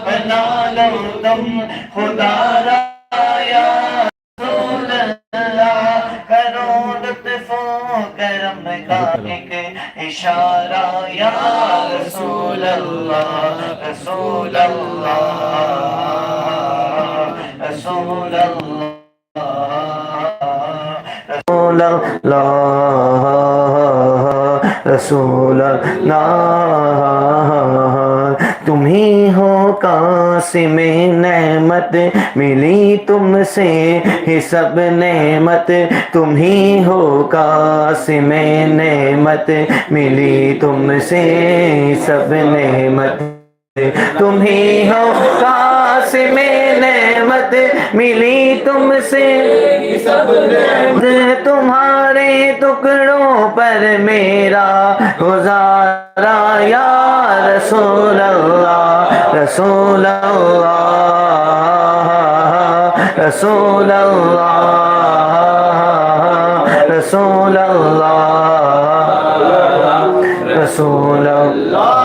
بنا لو تم خدا را یا رسول اللہ، کرو لطف و کرم کا ایک اشارہ یا رسول اللہ، رسول اللہ، رسول اللہ، رسول اللہ، رسول اللہ، تم ہی ہو قاسم نعمت، ملی تم سے ہی سب نعمت، تم ہی ہو قاسم نعمت، ملی تم سے سب نعمت، تم ہی ہو قاسم نعمت، ملی تم سے سب نعمت، تمہارے ٹکڑوں پر میرا گزارا یا رسول اللہ، رسول اللہ، رسول اللہ، رسول اللہ، رسول اللہ،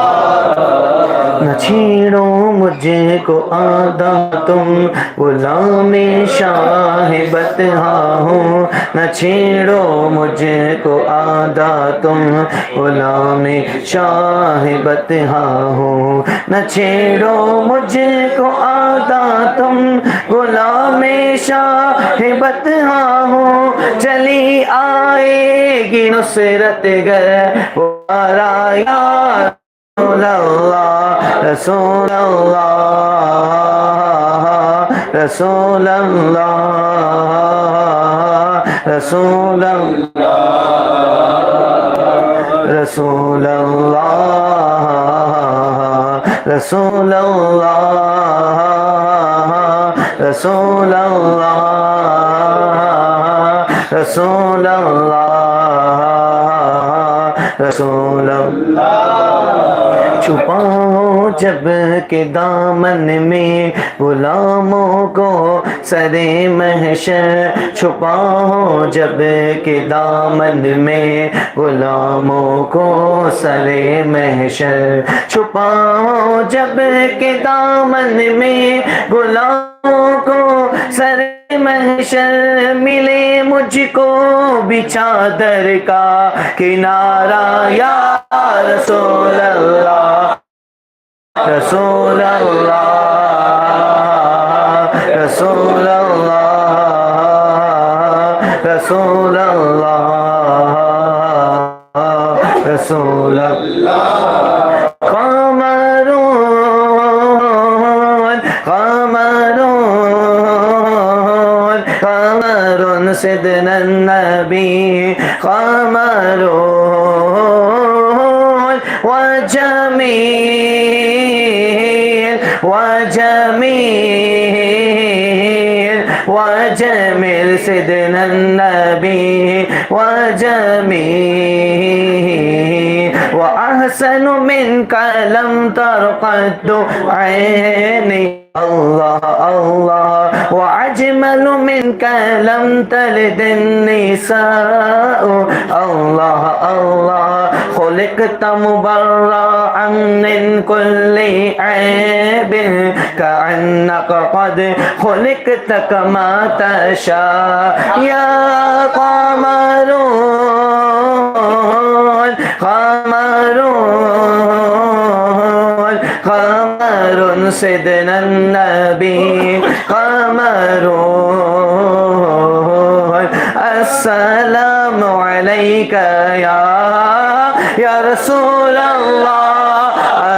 نہ چھیڑو مجھ کو آدھا تم غلام شاہ بطحا ہوں، نہ چھیڑو مجھ کو آدھا تم غلام شاہ بطحا ہوں، نہ چھیڑو مجھ کو آدھا تم غلام شاہ بطحا ہوں، چلی آئے گی نصرت گر وارا یا رسول اللہ، رسول اللہ، رسول اللہ، رسول اللہ، رسول اللہ، رسول اللہ، رسول اللہ، رسول اللہ، رسول اللہ، چھپاؤ جب کہ دامن میں غلاموں کو سر محشر، چھپاؤ جب کہ دامن میں غلاموں کو سر محشر، چھپاؤ جب کہ دامن میں غلاموں کو سر محشر، ملے مجھ کو بھی چادر کا کنارہ یا رسول اللہ، رسول اللہ، رسول اللہ، رسول اللہ، رسول اللہ، قمرون قمرون قمرون سیدنا النبی، قمرون وجمیل وجمیل وجمیل سیدنا النبی وجمیل، وأحسن منك لم تر قد عيني، اللہ اللہ، وأجمل منك لم تلد النساء، اللہ اللہ، خلقت مبرأ من كل عيب، كأنك قد خلقت كما تشاء يا قمرون قمرون قمرون سيدنا النبي، قمرون السلام عليك يا رسول الله،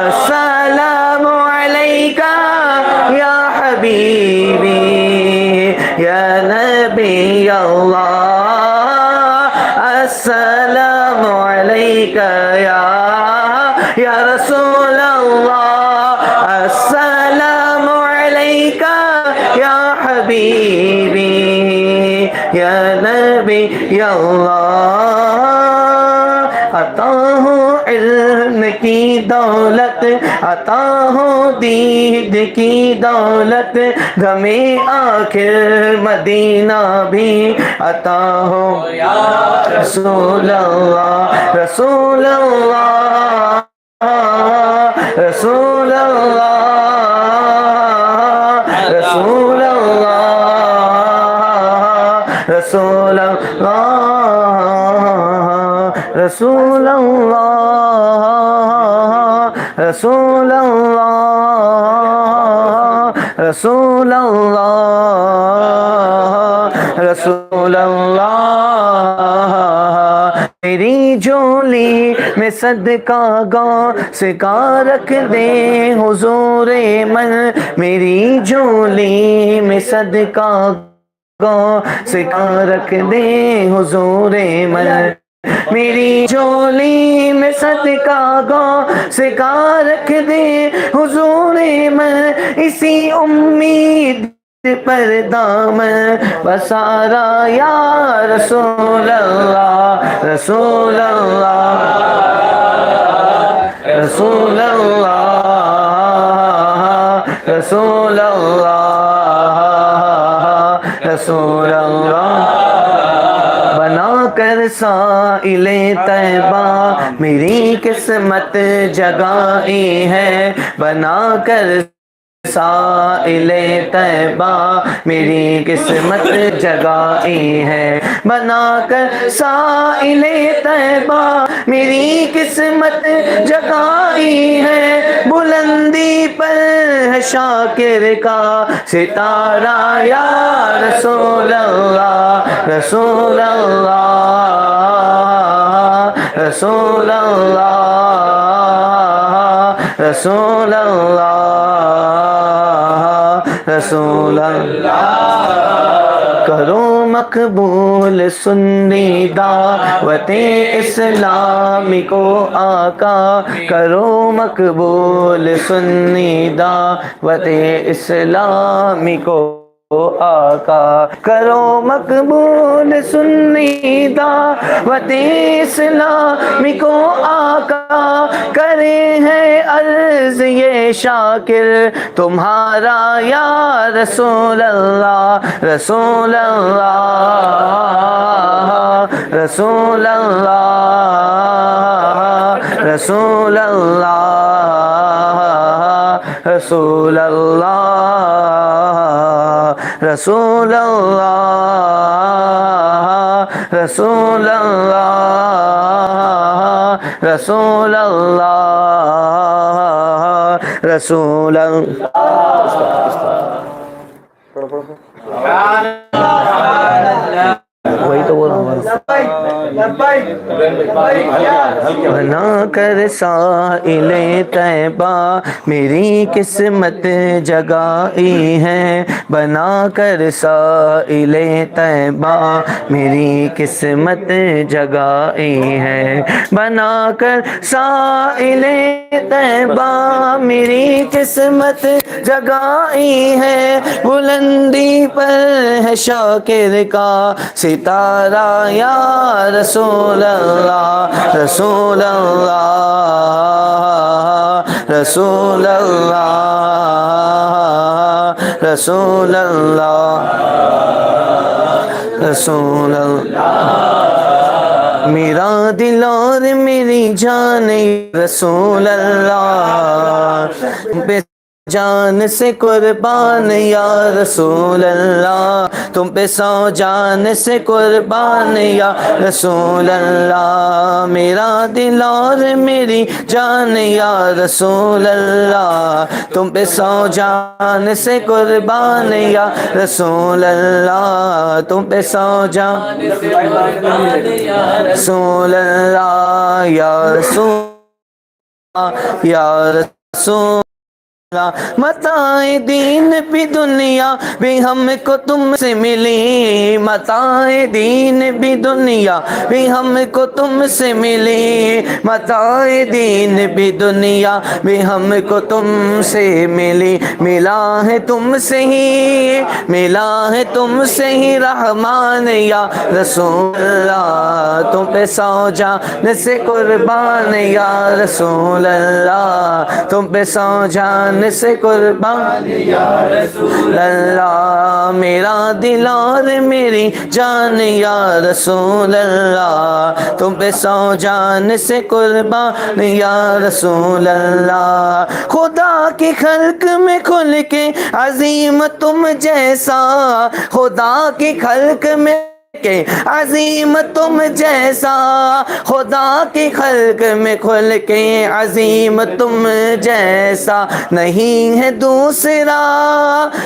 السلام عليك يا حبيبي يا نبي الله، السلام عليك يا رسول الله، السلام عليك يا حبيبي يا نبي الله، عطا ہو علم کی دولت، عطا ہو دید کی دولت، غمِ آخر مدینہ بھی عطا ہو یا رسول اللہ، رسول اللہ، رسول اللہ، رسول اللہ رسول اللہ رسول اللہ رسول اللہ رسول اللہ میری جھولی میں صدقہ گاں سکا رکھ دے حضور من میری جھولی میں صدقہ گاں سکا رکھ دے حضور من میری جھولی میں صدقہ گاں سکا رکھ دے حضور من اسی امید پر دامن بسارا یا رسول اللہ رسول اللہ رسول اللہ رسول اللہ رسول اللہ بنا کر سائل طیبہ میری قسمت جگائی ہے بنا کر سائل طیبہ میری قسمت جگائی ہے بنا کر سائل طیبہ میری قسمت جگائی ہے بلندی پر ہے شاکر کا ستارہ یا رسول اللہ رسول اللہ رسول اللہ رسول اللہ رسول اللہ کرو مقبول سنی دعوت اسلامی کو آقا کرو مقبول سنی دعوت اسلامی کو آقا کرو مقبول سنی دعوت اسلامی کو آقا کرے ہیں عرض یہ شاکر تمہارا یا رسول اللہ رسول اللہ رسول اللہ رسول اللہ رسول اللہ رسول اللہ رسول اللہ رسول اللہ رسول وہی تو بول رہا ہوں بنا کر سائل طیبہ میری قسمت جگائی ہے بنا کر سائل طیبہ میری قسمت جگائی ہے بنا کر سائل طیبہ میری قسمت جگائی ہے بلندی پر ہے شاکر کا ستارہ یا رسول اللہ رسول اللہ رسول اللہ رسول اللہ رسول اللہ میرا دل اور میری جان رسول اللہ پہ جان سے قربان یا رسول اللہ تم پہ سو جان سے قربان یا رسول اللہ میرا دل اور میری جان یا رسول اللہ تم پہ سو جان سے قربان یا رسول اللہ تم پہ سو جان رسول اللہ یا رسول یا رسول متاع دین بھی دنیا بھی ہم کو تم سے ملی متاع دین بھی دنیا بھی ہم کو تم سے ملی متاع دین بھی دنیا بھی ہم کو تم سے ملی ملا ہے تم سے ہی ملا ہے تم سے ہی رحمان یا رسول اللہ تم پہ سو جان سے قربان یا رسول اللہ تم پہ سو جان سے قربان یا رسول اللہ میرا دل اور میری جان یا رسول اللہ تم پہ سو جان سے قربان یا رسول اللہ خدا کی خلق میں کھل کے عظیم تم جیسا خدا کی خلق میں کہ عظیم تم جیسا خدا کی خلق میں کھل کے عظیم تم جیسا نہیں ہے دوسرا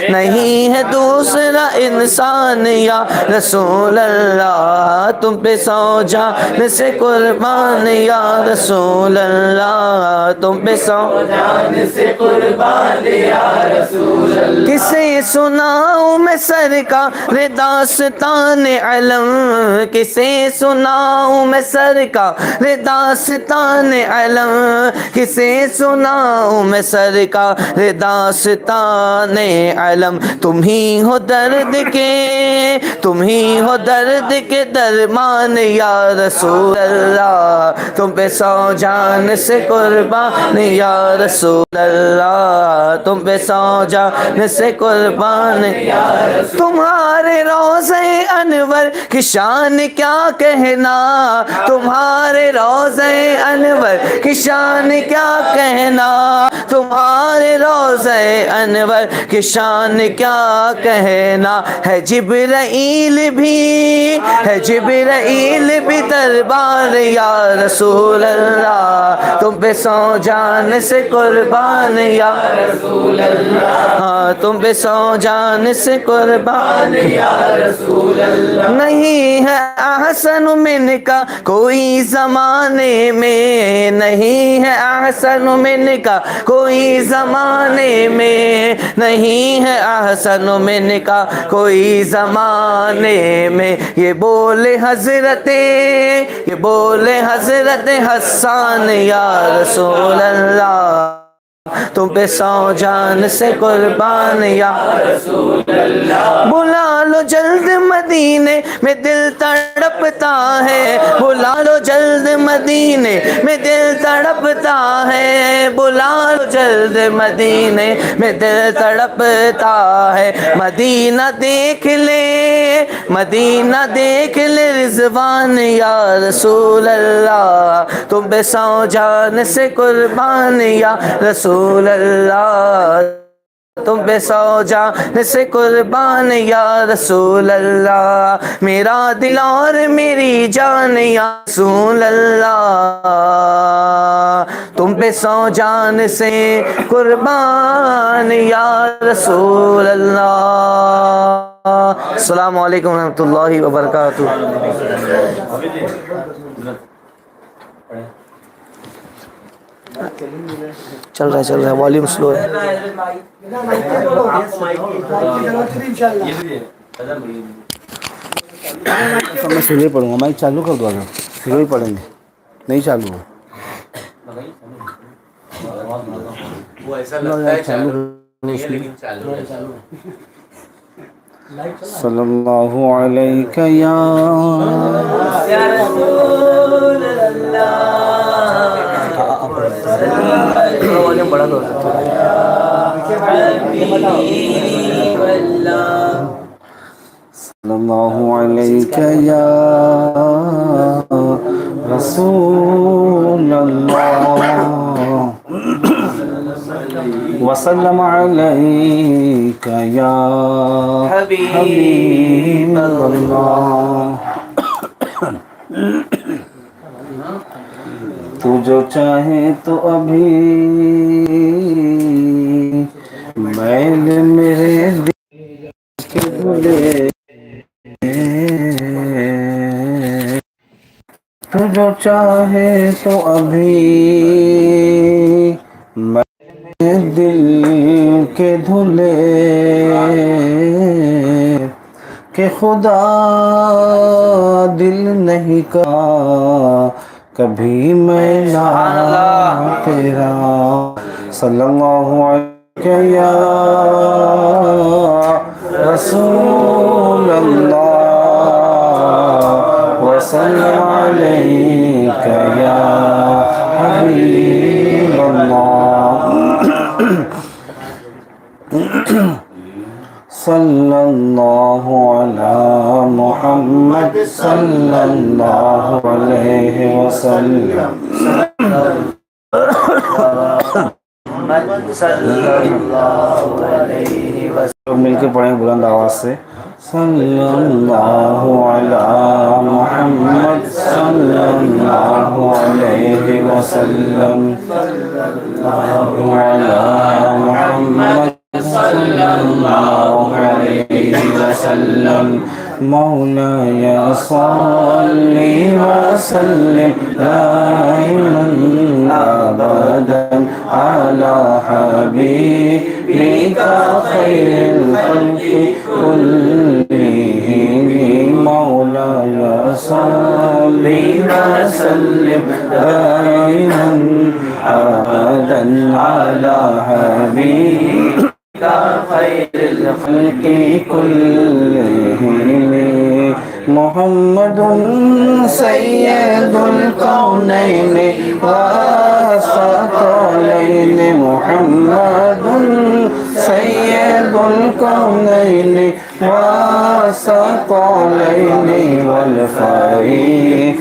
نہیں ہے دوسرا انسان یا رسول اللہ تم پہ سو جان سے قربان یا رسول اللہ تم پہ سو جان سے قربان یا رسول اللہ کسے سناؤں میں سرکار داستان علم کسے سناؤں میں سرکار داستان علم کسے سناؤں میں سرکار داستان علم تم ہی ہو درد کے تم ہی ہو درد کے درمان یا رسول اللہ تم پہ سو جان سے قربان یا رسول اللہ تم پہ سو جان سے قربان یا رسول تمہارے روضہ انور کی شان کیا کہنا تمہارے روضہ انور کی شان کیا کہنا تمہارے روضہ انور کی شان کیا کہنا ہے جبرائیل بھی دربار یا رسول اللہ تم پہ سو جان سے قربان یا رسول اللہ ہاں تم پہ سو جان سے قربان یا رسول اللہ نہیں ہے احسن من کا کوئی زمانے میں نہیں ہے احسن من کا کوئی زمانے میں نہیں ہے احسن من کا کوئی زمانے میں یہ بولے حضرت حسان یا رسول اللہ تم پہ سو جان سے قربان یا رسول اللہ بلا لو جلد مدینے میں دل تڑپتا ہے بلا لو جلد مدینے میں دل تڑپتا ہے بلا لو جلد مدینے میں دل تڑپتا ہے مدینہ دیکھ لے رضوان یا رسول اللہ تم پہ سو جان سے قربان یا رسول اللہ تم پہ سو جان سے قربان یا رسول اللہ میرا دل اور میری جان یا رسول اللہ تم پہ سو جان سے قربان یا رسول اللہ السلام علیکم ورحمۃ اللہ وبرکاتہ چل رہا ہے والیوم سلو ہے میں سلو ہی پڑھوں گا مائک چالو کر دو اگر سلو ہی پڑھیں گے نہیں چالو ہو صلی اللہ علیہ یا رسول والیوم بڑا دو صلی اللہ علیہ یا رسول اللہ وسلم علیک یا حبیب اللہ تو جو چاہے تو ابھی میل میرے دل کے دھلے تو جو چاہے تو ابھی میرے دل کے دھلے کہ خدا دل نہیں کا کبھی میں نہ تیرا صلی اللہ علیہ یا رسول اللہ وسلم علیک یا حبیب اللہ صلی اللہ علی محمد صلی اللہ علیہ وسلم مل کے پڑھیں بلند آواز سے صلی اللہ علی محمد صلی اللہ علیہ وسلم علی محمد صلی اللہ علیہ وسلم مولاي صل وسلم دائما ابدا على حبيبك خير الخلق كلهم مولاي صل وسلم دائما ابدا على حبيبك خير الخلق كلهم محمد سيد الكونين والثقلين محمد سيد الكونين والثقلين والفريقين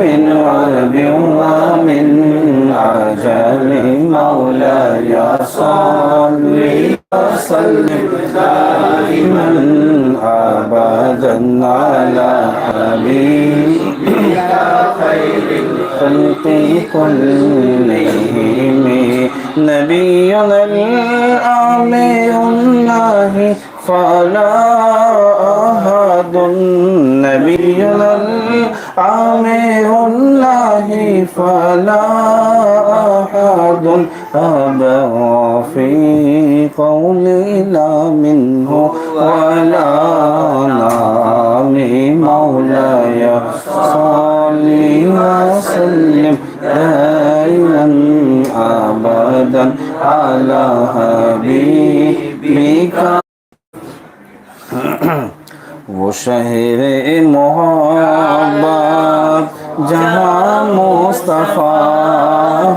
من عرب ومن عجم مولاي صل وسلم دائما ابدا على حبيبك خير الخلق كلهم نبينا الأعمى الله فلا أحد نبينا الأعمى الله فلا أحد أبى في قول لا منه ولا نام مولاي صل وسلم دائما ابدا على حبيبك وہ شہر محبت جہاں مصطفیٰ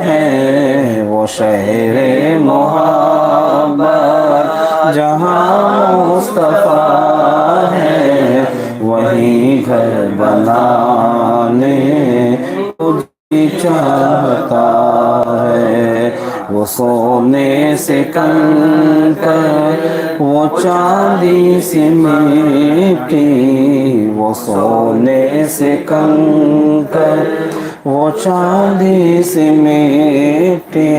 ہے وہ شہر محبت جہاں مصطفیٰ ہے وہی گھر بنانے تجھے چاہتا ہے وہ سونے سے کنکر وہ چاندی سے مٹی وہ سونے سے کنکر وہ چاندی سے مٹی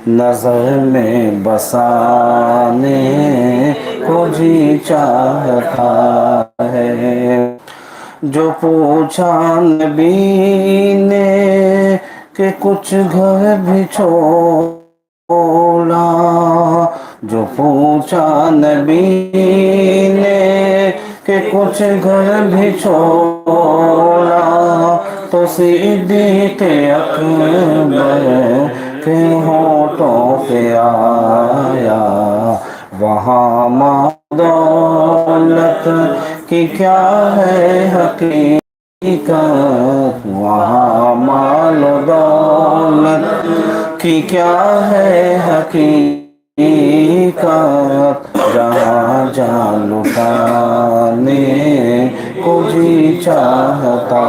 نظر میں بسانے کو جی چاہتا ہے جو پوچھا نبی نے کہ کچھ گھر بھی چھوڑا جو پوچھا نبی نے کہ کچھ گھر بھی چھوڑا تو صدیق اکبر کے ہونٹوں پہ آیا وہاں ماں دولت کی کیا ہے حقیقت وہاں مال و دولت کی کیا ہے حقیقت جہاں جان لٹانے کو جی چاہتا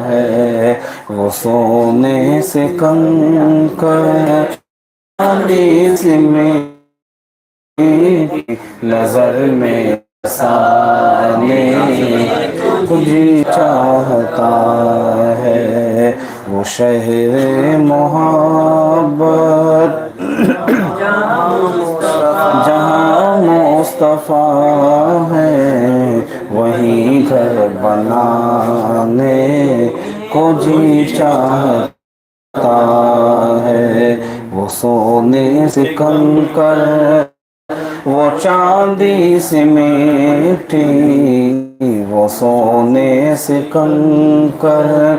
ہے وہ سونے سے کنکر چاندی سے نظر میں بسانے کو جی چاہتا ہے وہ شہر محبت جہاں مصطفیٰ ہے وہی گھر بنانے کو جی چاہتا ہے وہ سونے سے کنکر وہ چاندی سے مٹی وہ سونے سے کنکر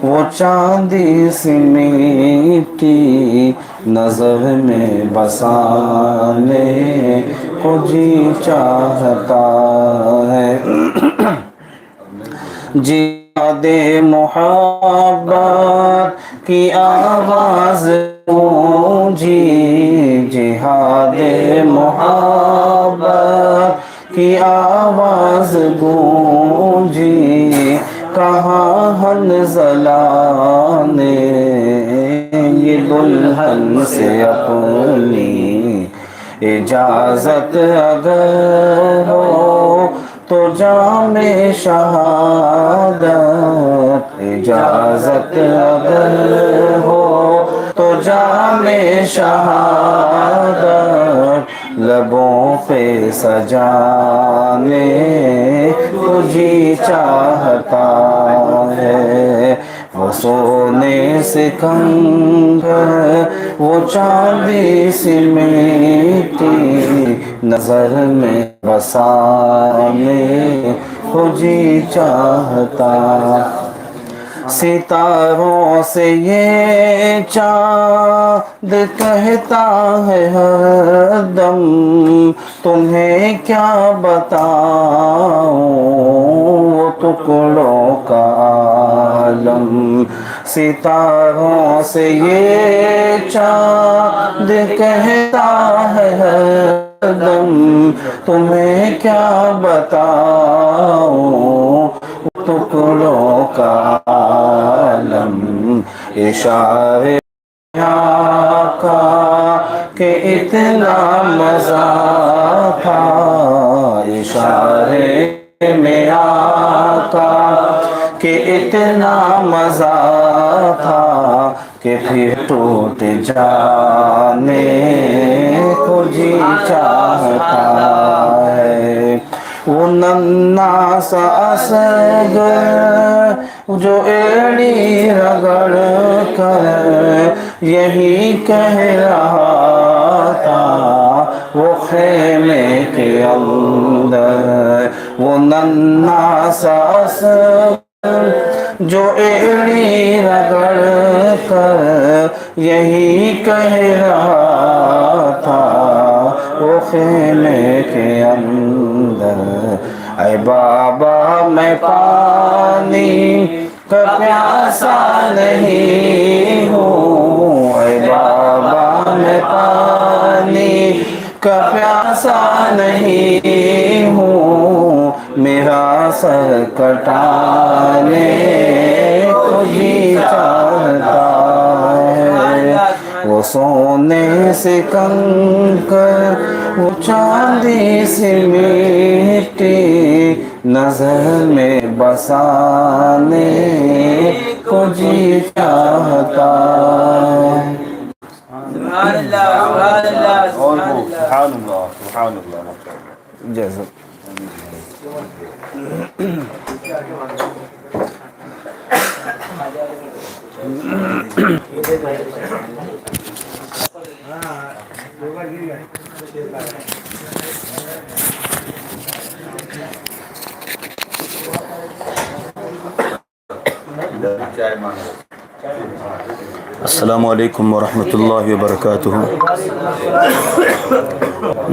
وہ چاندی سے مٹی نظر میں بسانے کو جی چاہتا ہے جہاد محبت کی آواز گونجی جہاد محبت کی آواز گونجی کہاں حنظلہ نے یہ دلہن سے اپنی اجازت اگر ہو تو جام شہادت، اجازت اگر ہو تو جام شہادت لبوں پہ سجانے کو جی چاہتا ہے، وہ سونے سے کنگن وہ چاندی سی میٹھی نظر میں بسانے کو جی چاہتا، ستاروں سے یہ چاند کہتا ہے ہر دم، تمہیں کیا بتاؤں ٹکڑوں کا عالم، ستاروں سے یہ چاند کہتا ہے ہر دم، تمہیں کیا بتاؤں ٹکڑوں کا عالم، اشارے آقا کہ اتنا مزہ تھا، اشارے میں آقا کہ اتنا مزہ تھا کہ پھر ٹوٹ جانے کو جی چاہتا ہے، وہ ننھا سا اصغر جو ایڑی رگڑ کر یہی کہہ رہا تھا وہ خیمے کے اندر، وہ ننھا سا اصغر جو ایڑی رگڑ کر یہی کہہ رہا تھا وہ خیمے کے اندر، اے بابا میں پانی کا پیاسا نہیں ہوں، اے بابا میں پانی کا پیاسا نہیں ہوں، میرا سر کٹانے کو جی چاہتا ہے، وہ سونے سے کنکر وہ چاندی سی مٹی نظر میں بسانے کو جی چاہتا ہے۔ سبحان اللہ سبحان اللہ سبحان اللہ سبحان اللہ سبحان اللہ جیسا السلام علیکم ورحمۃ اللہ وبرکاتہ۔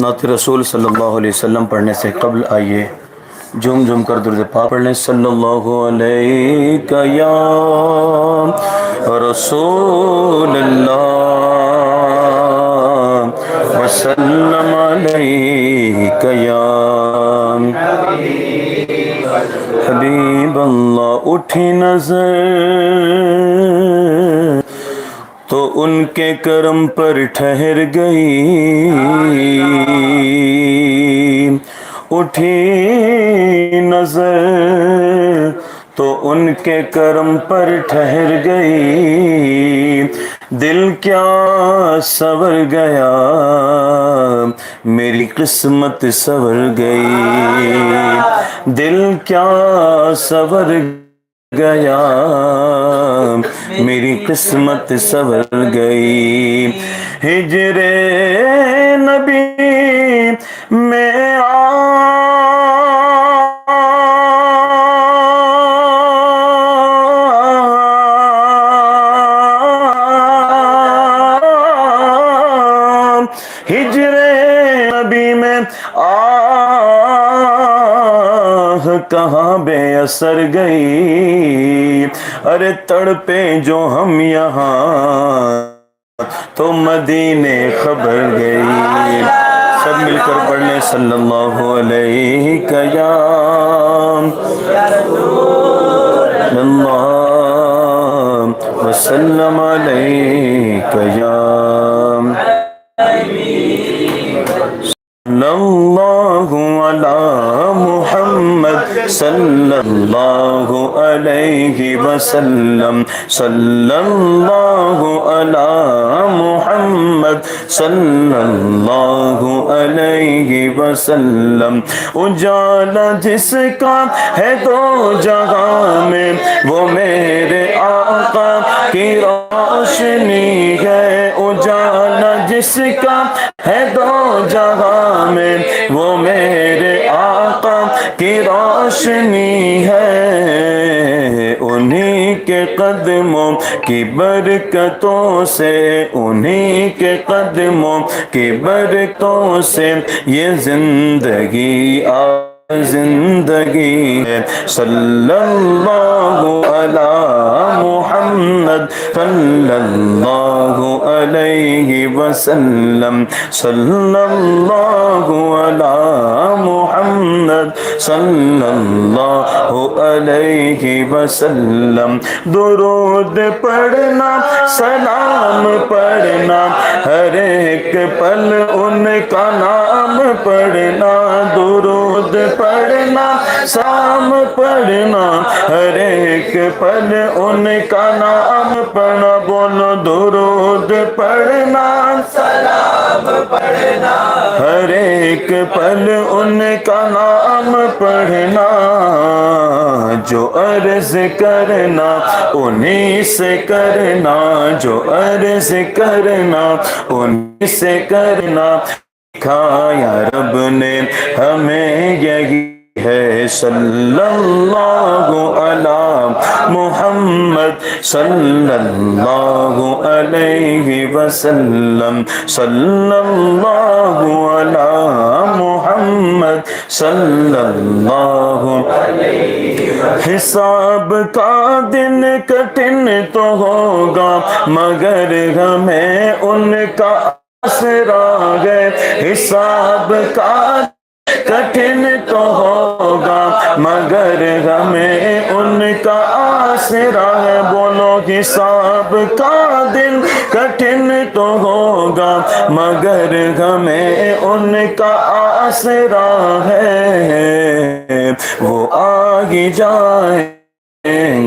نعت رسول صلی اللہ علیہ وسلم پڑھنے سے قبل آئیے جھوم جھوم کر درود پاک پڑھ لیں۔ صلی اللہ علیہ یا رسول اللہ وسلم علیہ یا حبیب اللہ۔ اٹھی نظر تو ان کے کرم پر ٹھہر گئی، اٹھی نظر تو ان کے کرم پر ٹھہر گئی، دل کیا سنور گیا میری قسمت سنور گئی، دل کیا سنور گیا میری قسمت سنور گئی، ہجر نبی میں ہجر نبی میں آہ کہاں بے اثر گئی، ارے تڑپے جو ہم یہاں تو مدینے خبر گئی۔ سب مل کر پڑھنے صلی اللہ علیہ یا اللہ وسلم علیہ یا صلی اللہ علی محمد صلی اللہ علیہ وسلم صلی اللہ علی محمد صلی اللہ علیہ وسلم اجالا جس کا ہے دو جہاں میں وہ میرے آقا کی روشنی ہے اجالا جس کا ہے دو جہاں میں وہ میرے آقا کی روشنی ہے انہی کے قدموں کی برکتوں سے انہی کے قدموں کی برکتوں سے یہ زندگی زندگی ہے صلی اللہ علی محمد صلی اللہ علیہ وسلم صلی اللہ علی محمد صلی اللہ علیہ وسلم درود پڑھنا سلام پڑھنا ہر ایک پل ان کا نام پڑھنا درود پڑھنا سلام پڑھنا ہر ایک پل ان کا نام پڑھنا بولو درود پڑھنا سلام پڑھنا ہر ایک پل ان کا نام پڑھنا جو عرض کرنا انہی سے کرنا جو عرض کرنا انہی سے کرنا کھایا رب نے ہمیں یہی ہے صلی اللہ علی محمد صلی اللہ علیہ وسلم صلی اللہ علی محمد صلی اللہ حساب کا دن کٹھن تو ہوگا مگر ہمیں ان کا آسرا ہے حساب کا کٹھن تو ہوگا مگر ہمیں ان کا آسرا ہے بولو حساب کا دن کٹھن تو ہوگا مگر ہمیں ان کا آسرا ہے وہ آگے جائیں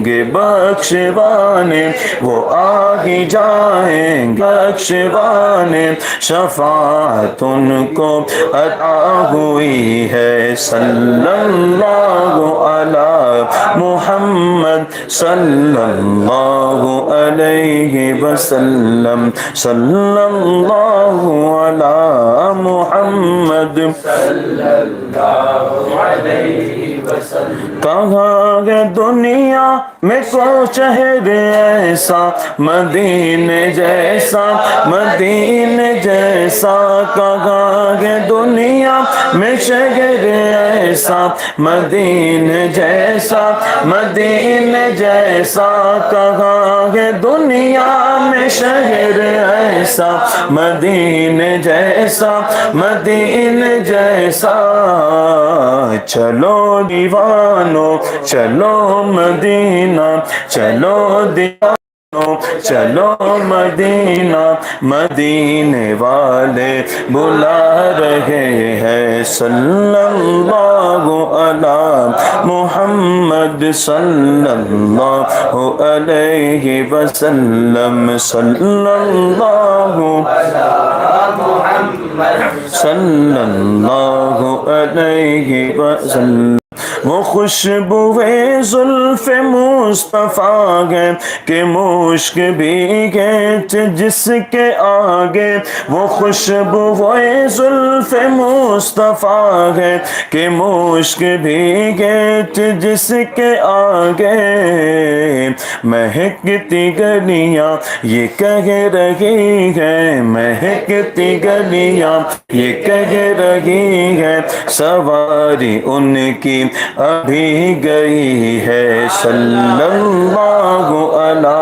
گے بخشوانے وہ آگے جائیں گے بخشوانے شفاعت ان کو عطا ہوئی ہے صلی اللہ علی محمد صلی اللہ علیہ وسلم صلی اللہ علی محمد صلی اللہ علیہ وسلم کہاں ہے دنیا میں کو شہر ایسا مدینے جیسا مدینے جیسا کہاں ہے دنیا میں شہر ایسا مدینے جیسا مدینے جیسا کہاں ہے دنیا میں شہر ایسا مدینے جیسا مدینے جیسا چلو دیوانو چلو مدینہ چلو دیوانو چلو مدینہ مدینے والے بلا رہے ہیں صلی اللہ علی محمد صلی اللہ علیہ وسلم صلی اللہ علی محمد صلی اللہ علیہ وسلم وہ خوشبوئے زلف مصطفیٰ ہے کہ مشک بھی ہے جس کے آگے وہ خوشبوئے زلف مصطفیٰ ہے کہ مشک بھی ہے جس کے آگے مہکتی گلیاں یہ کہہ رہی ہے مہکتی گلیاں یہ کہہ رہی ہے سواری ان کی ابھی گئی ہے صلی اللہ علی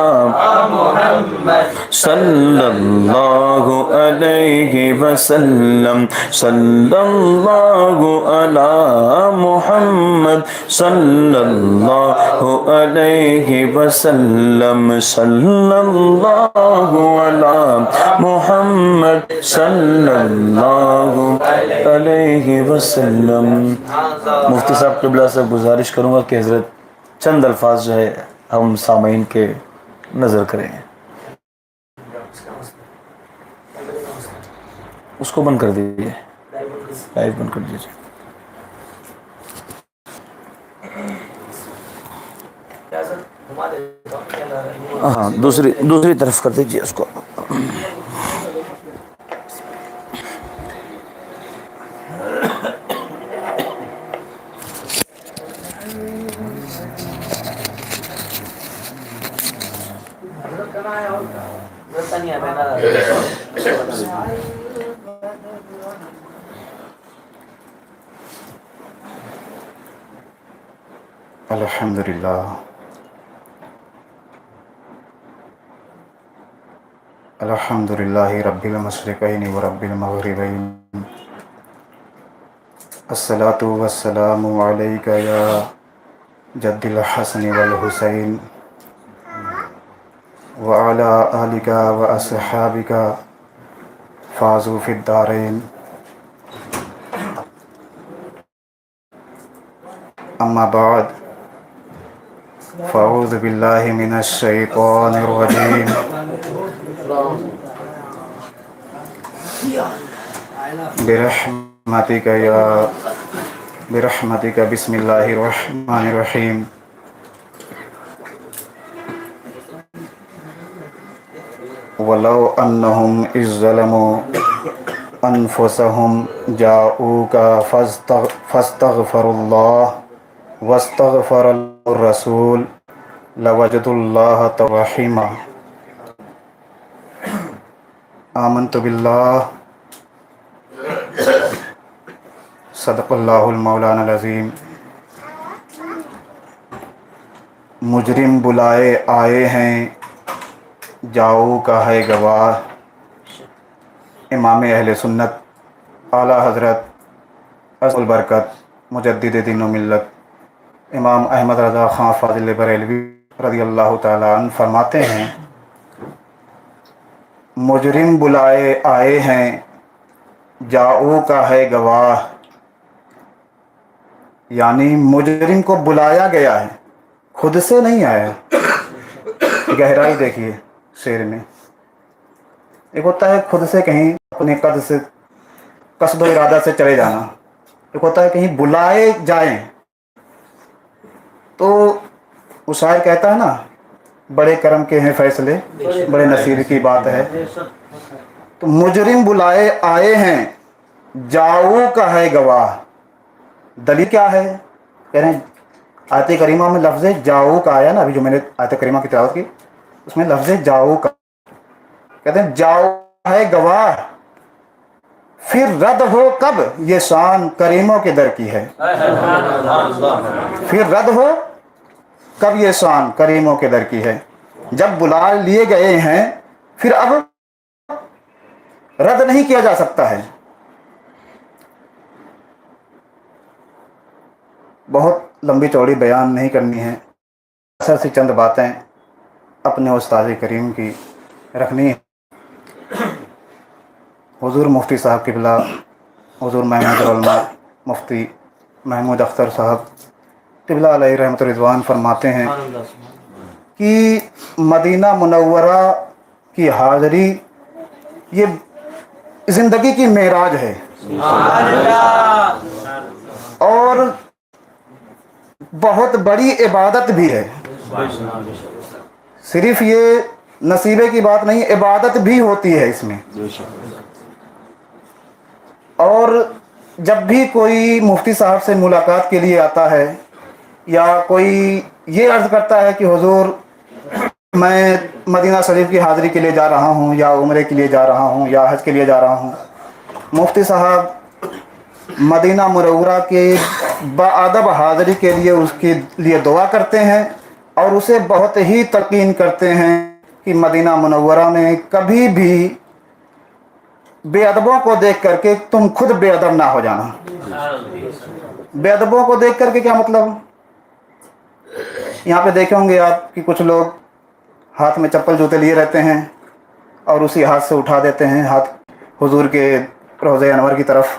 محمد صلی اللہ علیہ وسلم صلی اللہ علی محمد صلی اللہ علیہ وسلم صلی اللہ علی محمد صلی اللہ علیہ وسلم. مفتی صاحب قبلہ سے گزارش کروں گا کہ حضرت چند الفاظ جو ہے ہم سامعین کے نظر کریں. اس کو بند کر دیجیے, لائیو بند کر دیجیے. ہاں دوسری طرف کر دیجیے اس کو. الحمد للہ رب المشرقین و رب المغربین. الصلاۃ والسلام علیک یا جد الحسن والحسین وعلی آلک و اصحابک فازوا فی الدارین. اما بعد فاعوذ باللہ من الشیطان الرجیم. برحمتک بسم اللہ الرحمن الرحیم. ولو انہم اذ ظلموا انفسہم جاؤوک فاستغفروا اللہ واستغفر الرسول لوجدوا اللہ توابا رحیما. آمنت باللہ صدق اللہ المولانا العظیم. مجرم بلائے آئے ہیں جاؤ کا ہے گواہ. امام اہل سنت اعلیٰ حضرت البرکت مجدد دین و ملت امام احمد رضا خان فاضل بریلوی رضی اللہ تعالیٰ عنہ فرماتے ہیں مجرم بلائے آئے ہیں جاؤ کا ہے گواہ. یعنی مجرم کو بلایا گیا ہے, خود سے نہیں آیا. گہرائی دیکھیے شعر میں. ایک ہوتا ہے خود سے کہیں اپنے قصد و ارادہ سے چلے جانا, ایک ہوتا ہے کہیں بلائے جائیں. تو وہ شاعر کہتا ہے نا بڑے کرم کے ہیں فیصلے بڑے نصیب کی بات ہے. تو مجرم بلائے آئے ہیں جاؤ کا ہے گواہ. دلیل کیا ہے؟ کہہ رہے ہیں آیت کریمہ میں لفظ جاؤ کا آیا نا, ابھی جو میں نے آیت کریمہ کی تلاوت کی اس میں لفظ جاؤ کا. کہتے ہیں جاؤ ہے گواہ پھر رد ہو کب یہ شان کریموں کے در کی ہے. پھر رد ہو کب یہ شان کریموں کے در کی ہے. جب بلا لیے گئے ہیں پھر اب رد نہیں کیا جا سکتا ہے. بہت لمبی چوڑی بیان نہیں کرنی ہے, اثر سے چند باتیں اپنے استاد کریم کی رکھنی ہے. حضور مفتی صاحب قبلہ حضور محمود العلماء مفتی محمود اختر صاحب قبلہ علیہ رحمۃ رضوان فرماتے ہیں کہ مدینہ منورہ کی حاضری یہ زندگی کی معراج ہے اور بہت بڑی عبادت بھی ہے. صرف یہ نصیبے کی بات نہیں, عبادت بھی ہوتی ہے اس میں. اور جب بھی کوئی مفتی صاحب سے ملاقات کے لیے آتا ہے یا کوئی یہ عرض کرتا ہے کہ حضور میں مدینہ شریف کی حاضری کے لیے جا رہا ہوں یا عمرے کے لیے جا رہا ہوں یا حج کے لیے جا رہا ہوں, مفتی صاحب مدینہ منورہ کے باادب حاضری کے لیے اس کے لیے دعا کرتے ہیں اور اسے بہت ہی تلقین کرتے ہیں کہ مدینہ منورہ میں کبھی بھی بے ادبوں کو دیکھ کر کے تم خود بے ادب نہ ہو جانا. بے ادبوں کو دیکھ کر کے کیا مطلب؟ یہاں پہ دیکھے ہوں گے آپ کہ کچھ لوگ ہاتھ میں چپل جوتے لیے رہتے ہیں اور اسی ہاتھ سے اٹھا دیتے ہیں ہاتھ حضور کے روضہ انور کی طرف.